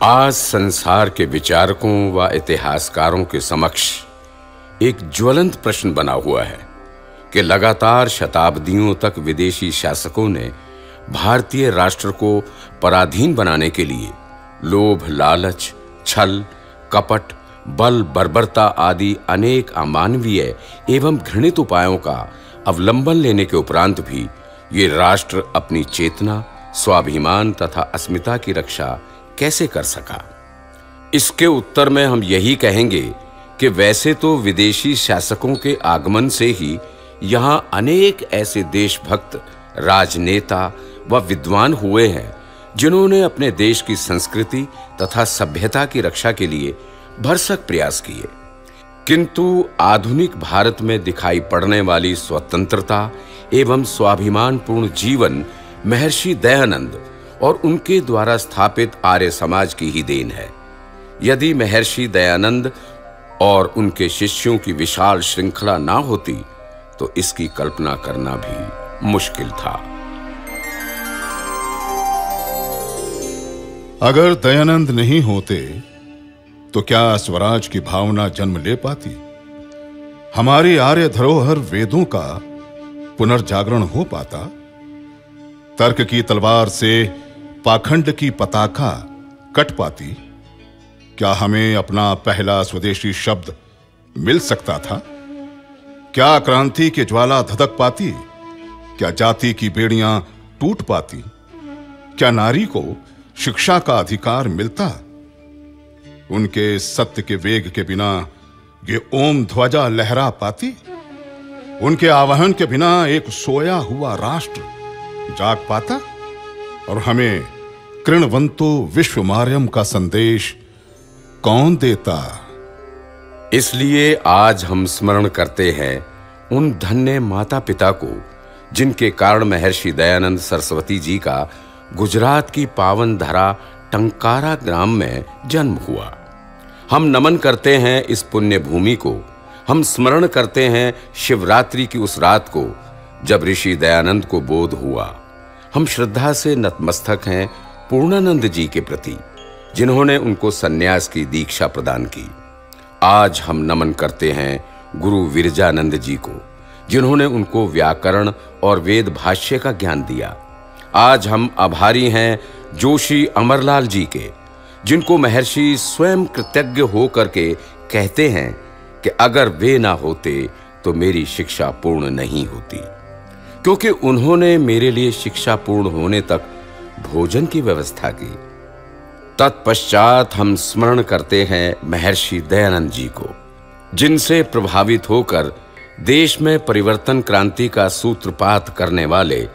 आज संसार के विचारकों व इतिहासकारों के समक्ष एक ज्वलंत प्रश्न बना हुआ है कि लगातार शताब्दियों तक विदेशी शासकों ने भारतीय राष्ट्र को पराधीन बनाने के लिए लोभ, लालच, छल, कपट, बल, बर्बरता आदि अनेक अमानवीय एवं घृणित उपायों का अवलंबन लेने के उपरांत भी ये राष्ट्र अपनी चेतना, स्वाभिमान तथा अस्मिता की रक्षा कैसे कर सका। इसके उत्तर में हम यही कहेंगे कि वैसे तो विदेशी शासकों के आगमन से ही यहाँ अनेक ऐसे देशभक्त, राजनेता व विद्वान हुए हैं जिन्होंने अपने देश की संस्कृति तथा सभ्यता की रक्षा के लिए भरसक प्रयास किए, किंतु आधुनिक भारत में दिखाई पड़ने वाली स्वतंत्रता एवं स्वाभिमानपूर्ण जीवन महर्षि दयानंद और उनके द्वारा स्थापित आर्य समाज की ही देन है। यदि महर्षि दयानंद और उनके शिष्यों की विशाल श्रृंखला ना होती तो इसकी कल्पना करना भी मुश्किल था। अगर दयानंद नहीं होते तो क्या स्वराज की भावना जन्म ले पाती? हमारी आर्य धरोहर वेदों का पुनर्जागरण हो पाता? तर्क की तलवार से पाखंड की पताका कट पाती? क्या हमें अपना पहला स्वदेशी शब्द मिल सकता था? क्या क्रांति की ज्वाला धधक पाती? क्या जाति की बेड़ियां टूट पाती? क्या नारी को शिक्षा का अधिकार मिलता? उनके सत्य के वेग के बिना ये ओम ध्वजा लहरा पाती? उनके आवाहन के बिना एक सोया हुआ राष्ट्र जाग पाता? और हमें कृणवंतो विश्वमार्यम का संदेश कौन देता? इसलिए आज हम स्मरण करते हैं उन धन्य माता पिता को जिनके कारण महर्षि दयानंद सरस्वती जी का गुजरात की पावन धरा टंकारा ग्राम में जन्म हुआ। हम नमन करते हैं इस पुण्य भूमि को। हम स्मरण करते हैं शिवरात्रि की उस रात को जब ऋषि दयानंद को बोध हुआ। हम श्रद्धा से नतमस्तक हैं पूर्णानंद जी के प्रति जिन्होंने उनको सन्यास की दीक्षा प्रदान की। आज हम नमन करते हैं गुरु विरजानंद जी को जिन्होंने उनको व्याकरण और वेद भाष्य का ज्ञान दिया। आज हम आभारी हैं जोशी अमरलाल जी के जिनको महर्षि स्वयं कृतज्ञ हो करके कहते हैं कि अगर वे ना होते तो मेरी शिक्षा पूर्ण नहीं होती, क्योंकि उन्होंने मेरे लिए शिक्षा पूर्ण होने तक भोजन की व्यवस्था की। तत्पश्चात हम स्मरण करते हैं महर्षि दयानंद जी को जिनसे प्रभावित होकर देश में परिवर्तन क्रांति का सूत्रपात करने वाले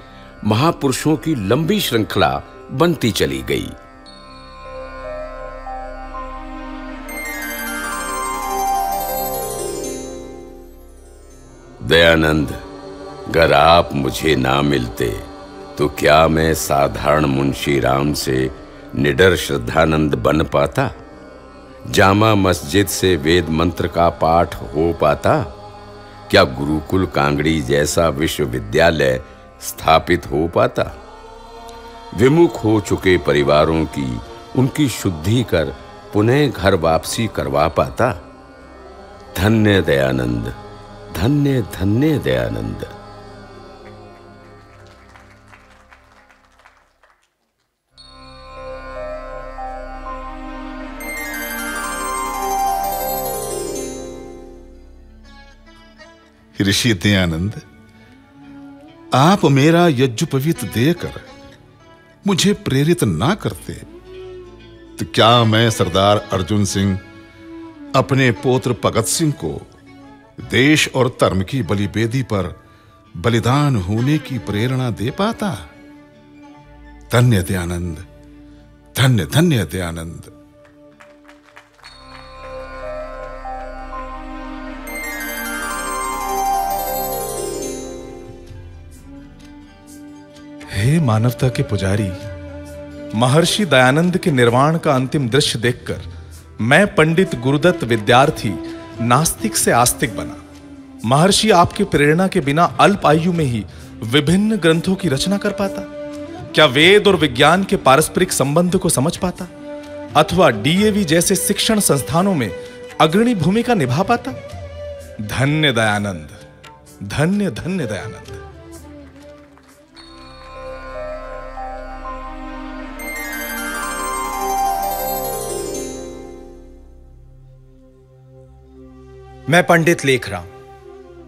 महापुरुषों की लंबी श्रृंखला बनती चली गई। दयानंद, अगर आप मुझे ना मिलते तो क्या मैं साधारण मुंशी राम से निडर श्रद्धानंद बन पाता? जामा मस्जिद से वेद मंत्र का पाठ हो पाता? क्या गुरुकुल कांगड़ी जैसा विश्वविद्यालय स्थापित हो पाता? विमुख हो चुके परिवारों की उनकी शुद्धि कर पुनः घर वापसी करवा पाता? धन्य दयानंद, धन्य धन्य दयानंद। ऋषि दयानंद, आप मेरा यज्ञोपवीत देकर मुझे प्रेरित ना करते तो क्या मैं सरदार अर्जुन सिंह अपने पौत्र भगत सिंह को देश और धर्म की बलिवेदी पर बलिदान होने की प्रेरणा दे पाता? धन्य दयानंद, धन्य धन्य दयानंद। हे मानवता के पुजारी, महर्षि दयानंद के निर्वाण का अंतिम दृश्य देखकर मैं पंडित गुरुदत्त विद्यार्थी नास्तिक से आस्तिक बना। महर्षि आपकी प्रेरणा के बिना अल्प आयु में ही विभिन्न ग्रंथों की रचना कर पाता? क्या वेद और विज्ञान के पारस्परिक संबंध को समझ पाता? अथवा डीएवी जैसे शिक्षण संस्थानों में अग्रणी भूमिका निभा पाता? धन्य दयानंद, धन्य धन्य दयानंद। मैं पंडित लेखराम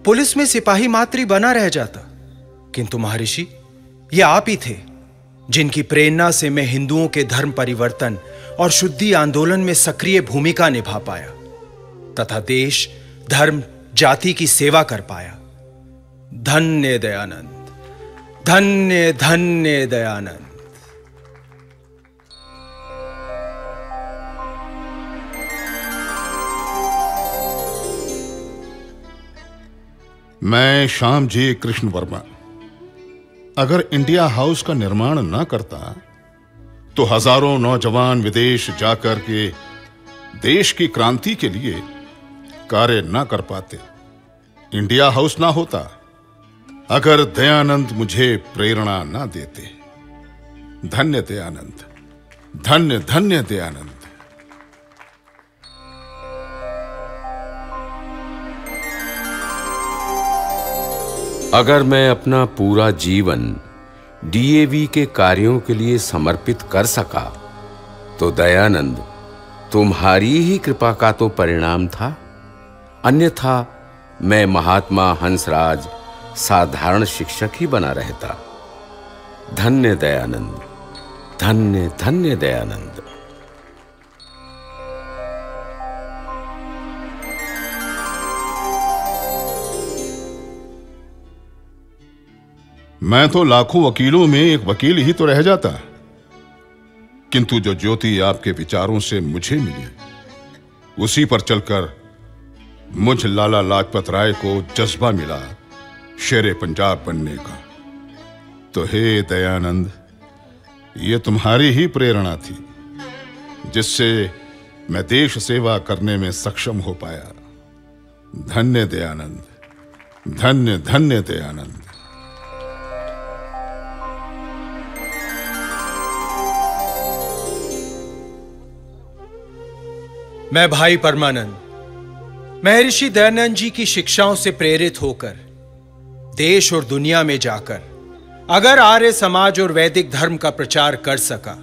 पुलिस में सिपाही मात्र बना रह जाता, किंतु महर्षि, ये आप ही थे जिनकी प्रेरणा से मैं हिंदुओं के धर्म परिवर्तन और शुद्धि आंदोलन में सक्रिय भूमिका निभा पाया तथा देश, धर्म, जाति की सेवा कर पाया। धन्य दयानंद, धन्य धन्य दयानंद। मैं श्यामजी कृष्ण वर्मा अगर इंडिया हाउस का निर्माण न करता तो हजारों नौजवान विदेश जाकर के देश की क्रांति के लिए कार्य न कर पाते। इंडिया हाउस ना होता अगर दयानंद मुझे प्रेरणा न देते। धन्य दयानंद, धन्य धन्य दयानंद। अगर मैं अपना पूरा जीवन डीएवी के कार्यों के लिए समर्पित कर सका तो दयानंद तुम्हारी ही कृपा का तो परिणाम था, अन्यथा मैं महात्मा हंसराज साधारण शिक्षक ही बना रहता। धन्य दयानंद, धन्य धन्य दयानंद। मैं तो लाखों वकीलों में एक वकील ही तो रह जाता, किंतु जो ज्योति आपके विचारों से मुझे मिली उसी पर चलकर मुझ लाला लाजपत राय को जज्बा मिला शेरे पंजाब बनने का। तो हे दयानंद, ये तुम्हारी ही प्रेरणा थी जिससे मैं देश सेवा करने में सक्षम हो पाया। धन्य दयानंद, धन्य धन्य दयानंद। मैं भाई परमानंद महर्षि दयानंद जी की शिक्षाओं से प्रेरित होकर देश और दुनिया में जाकर अगर आर्य समाज और वैदिक धर्म का प्रचार कर सका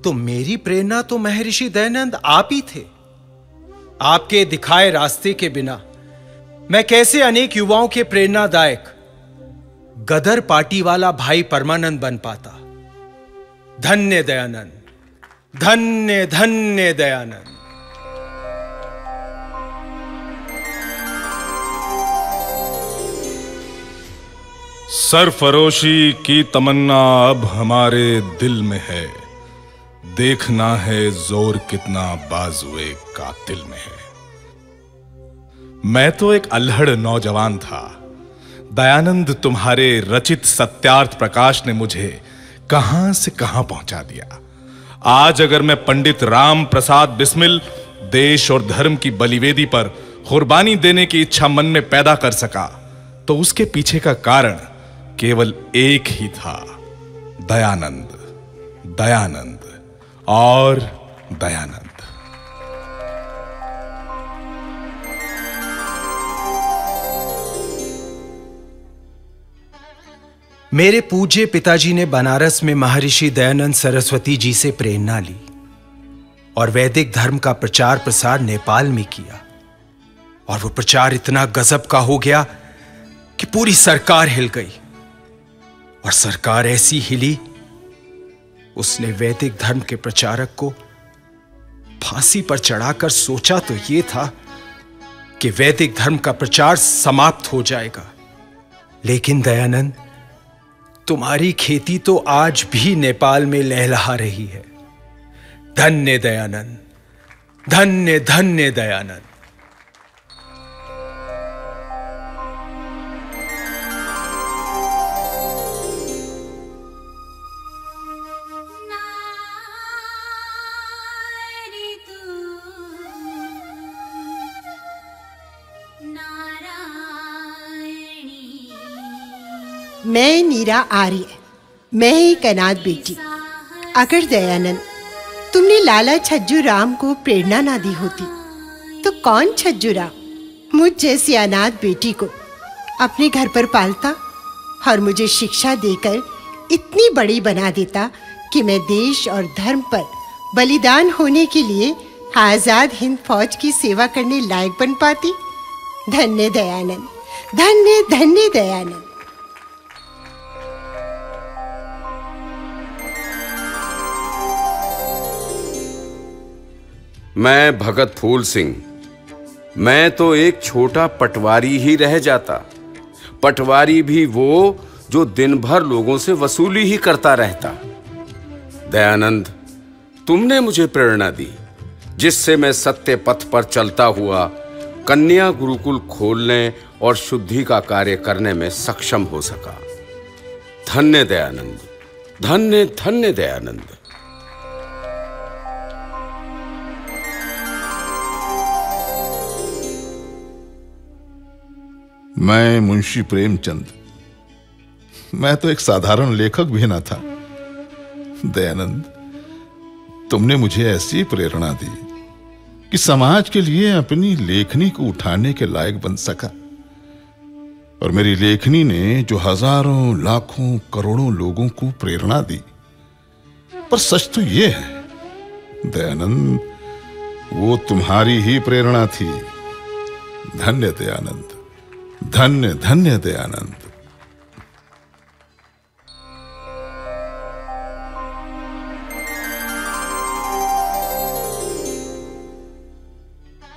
तो मेरी प्रेरणा तो महर्षि दयानंद आप ही थे। आपके दिखाए रास्ते के बिना मैं कैसे अनेक युवाओं के प्रेरणादायक गदर पार्टी वाला भाई परमानंद बन पाता। धन्य दयानंद, धन्य धन्य दयानंद। सरफरोशी की तमन्ना अब हमारे दिल में है, देखना है जोर कितना बाजुए कातिल में है। मैं तो एक अल्हड़ नौजवान था, दयानंद तुम्हारे रचित सत्यार्थ प्रकाश ने मुझे कहां से कहां पहुंचा दिया। आज अगर मैं पंडित राम प्रसाद बिस्मिल देश और धर्म की बलिवेदी पर कुर्बानी देने की इच्छा मन में पैदा कर सका तो उसके पीछे का कारण केवल एक ही था, दयानंद, दयानंद और दयानंद। मेरे पूज्य पिताजी ने बनारस में महर्षि दयानंद सरस्वती जी से प्रेरणा ली और वैदिक धर्म का प्रचार प्रसार नेपाल में किया, और वो प्रचार इतना गजब का हो गया कि पूरी सरकार हिल गई। और सरकार ऐसी हिली, उसने वैदिक धर्म के प्रचारक को फांसी पर चढ़ाकर सोचा तो यह था कि वैदिक धर्म का प्रचार समाप्त हो जाएगा, लेकिन दयानंद तुम्हारी खेती तो आज भी नेपाल में लहलहा रही है। धन्य दयानंद, धन्य धन्य दयानंद। मैं नीरा आर्य, मैं एक अनाथ बेटी। अगर दयानंद तुमने लाला छज्जू राम को प्रेरणा ना दी होती तो कौन छज्जू राम मुझ जैसी अनाथ बेटी को अपने घर पर पालता और मुझे शिक्षा देकर इतनी बड़ी बना देता कि मैं देश और धर्म पर बलिदान होने के लिए आजाद हिंद फौज की सेवा करने लायक बन पाती। धन्य दयानंद, धन्य धन्य दयानंद। मैं भगत फूल सिंह, मैं तो एक छोटा पटवारी ही रह जाता। पटवारी भी वो जो दिन भर लोगों से वसूली ही करता रहता। दयानंद, तुमने मुझे प्रेरणा दी जिससे मैं सत्य पथ पर चलता हुआ कन्या गुरुकुल खोलने और शुद्धि का कार्य करने में सक्षम हो सका। धन्य दयानंद, धन्य धन्य दयानंद। मैं मुंशी प्रेमचंद, मैं तो एक साधारण लेखक भी ना था। दयानंद, तुमने मुझे ऐसी प्रेरणा दी कि समाज के लिए अपनी लेखनी को उठाने के लायक बन सका। और मेरी लेखनी ने जो हजारों लाखों करोड़ों लोगों को प्रेरणा दी। पर सच तो यह है दयानंद, वो तुम्हारी ही प्रेरणा थी। धन्य दयानंद, धन्य धन्य दयानंद।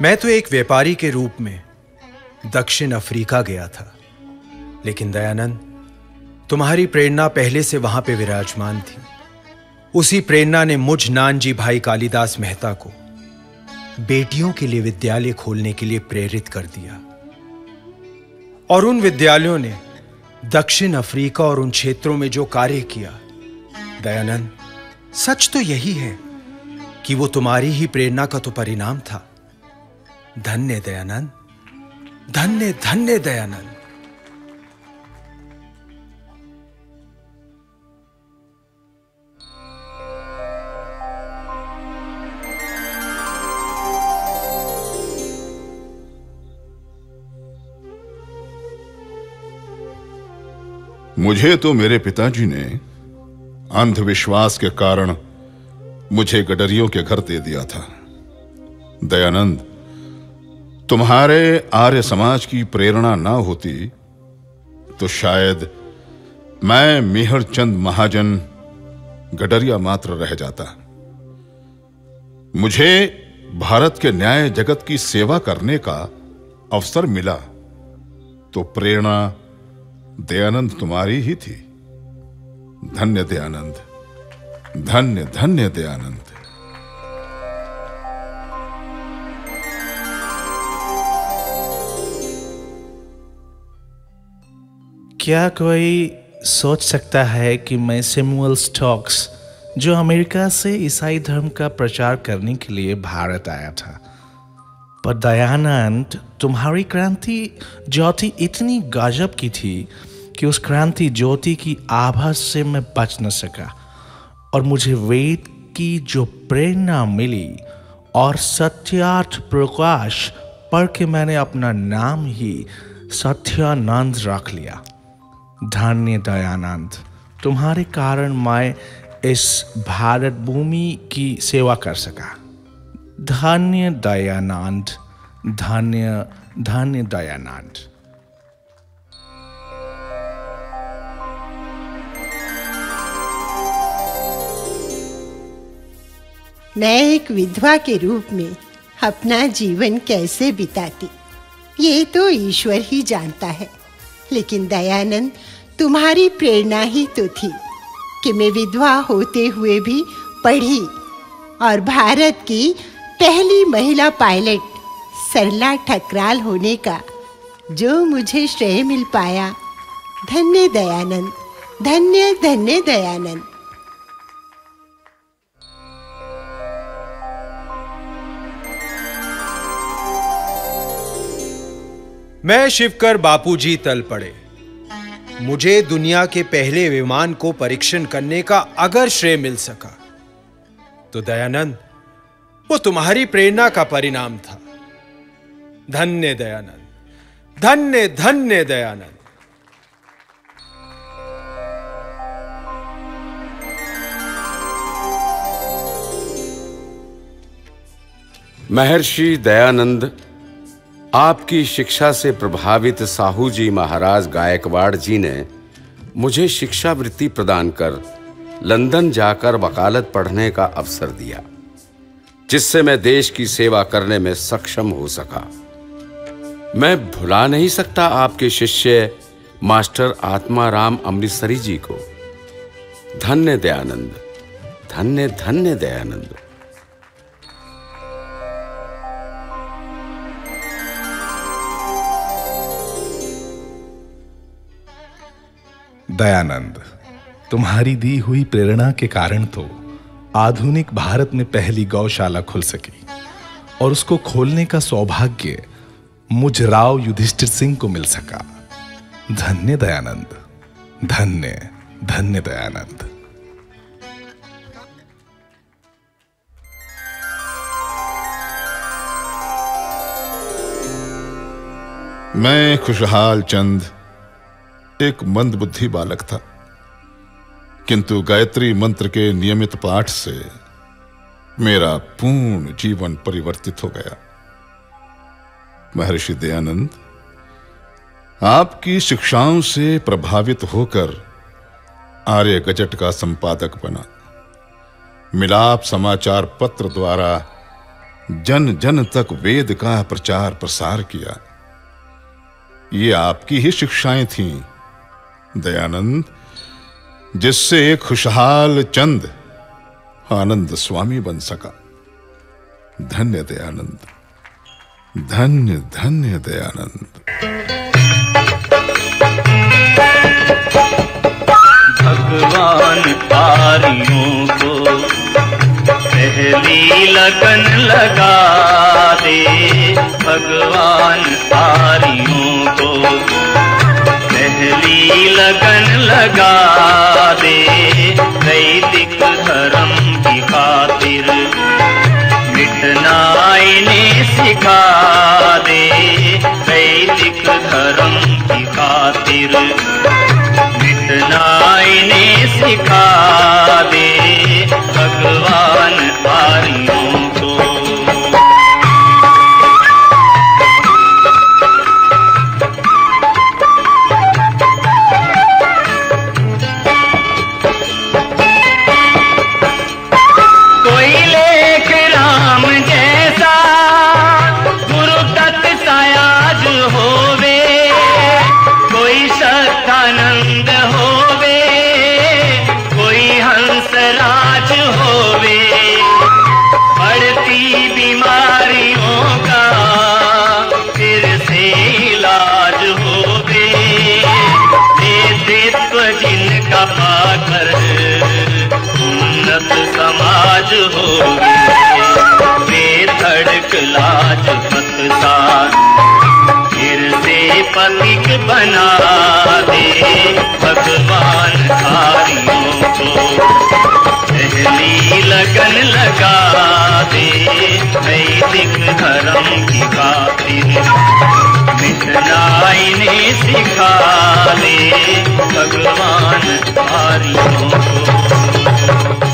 मैं तो एक व्यापारी के रूप में दक्षिण अफ्रीका गया था, लेकिन दयानंद, तुम्हारी प्रेरणा पहले से वहां पे विराजमान थी। उसी प्रेरणा ने मुझ नानजी भाई कालिदास मेहता को बेटियों के लिए विद्यालय खोलने के लिए प्रेरित कर दिया। और उन विद्यालयों ने दक्षिण अफ्रीका और उन क्षेत्रों में जो कार्य किया, दयानंद, सच तो यही है कि वो तुम्हारी ही प्रेरणा का तो परिणाम था। धन्य दयानंद, धन्य धन्य दयानंद। मुझे तो मेरे पिताजी ने अंधविश्वास के कारण मुझे गडरियों के घर दे दिया था। दयानंद, तुम्हारे आर्य समाज की प्रेरणा ना होती तो शायद मैं मेहर चंद महाजन गडरिया मात्र रह जाता। मुझे भारत के न्याय जगत की सेवा करने का अवसर मिला तो प्रेरणा दयानंद तुम्हारी ही थी। धन्य दयानंद, धन्य धन्य दयानंद। क्या कोई सोच सकता है कि मैं सैमुअल स्टोक्स, जो अमेरिका से ईसाई धर्म का प्रचार करने के लिए भारत आया था, पर दयानंद, तुम्हारी क्रांति ज्योति इतनी गजब की थी कि उस क्रांति ज्योति की आभा से मैं बच न सका। और मुझे वेद की जो प्रेरणा मिली और सत्यार्थ प्रकाश पढ़ के मैंने अपना नाम ही सत्यानंद रख लिया। धन्य दयानंद, तुम्हारे कारण मैं इस भारत भूमि की सेवा कर सका। धन्य दयानंद, धन्य धन्य दयानंद। मैं एक विधवा के रूप में अपना जीवन कैसे बिताती, ये तो ईश्वर ही जानता है। लेकिन दयानंद, तुम्हारी प्रेरणा ही तो थी कि मैं विधवा होते हुए भी पढ़ी और भारत की पहली महिला पायलट सरला ठकराल होने का जो मुझे श्रेय मिल पाया। धन्य दयानंद, धन्य धन्य दयानंद। मैं शिवकर बापूजी तल पड़े। मुझे दुनिया के पहले विमान को परीक्षण करने का अगर श्रेय मिल सका तो दयानंद, वो तुम्हारी प्रेरणा का परिणाम था। धन्य दयानंद, धन्य धन्य दयानंद। महर्षि दयानंद, आपकी शिक्षा से प्रभावित साहू जी महाराज गायकवाड़ जी ने मुझे शिक्षावृत्ति प्रदान कर लंदन जाकर वकालत पढ़ने का अवसर दिया, जिससे मैं देश की सेवा करने में सक्षम हो सका। मैं भुला नहीं सकता आपके शिष्य मास्टर आत्माराम अमृतसरी जी को। धन्य दयानंद, धन्य धन्य दयानंद। दयानंद, तुम्हारी दी हुई प्रेरणा के कारण तो आधुनिक भारत में पहली गौशाला खुल सकी और उसको खोलने का सौभाग्य मुझ राव युधिष्ठिर सिंह को मिल सका। धन्य दयानंद, धन्य धन्य दयानंद। मैं खुशहाल चंद एक मंदबुद्धि बालक था, किंतु गायत्री मंत्र के नियमित पाठ से मेरा पूर्ण जीवन परिवर्तित हो गया। महर्षि दयानंद, आपकी शिक्षाओं से प्रभावित होकर आर्य गजट का संपादक बना। मिलाप समाचार पत्र द्वारा जन जन तक वेद का प्रचार प्रसार किया। ये आपकी ही शिक्षाएं थीं दयानंद, जिससे एक खुशहाल चंद आनंद स्वामी बन सका। धन्य दयानंद, धन्य धन्य दयानंद। भगवान आर्यों को पहली लगन लगा दे, भगवान आर्यों को पहली लगन लगा दे। वैदिक धर्म की खातिर मिटना इन्हें सिखा दे, वैदिक धर्म की खातिर मिटना इन्हें सिखा दे। भगवान आर्यों को समाज हो वे धड़क लाज पतसार फिर से पथिक बना दे। भगवान आर्यों को पहली लगन लगा दे, वैदिक धर्म की खातिर मिटना इन्हें सिखा दे। भगवान आर्यों को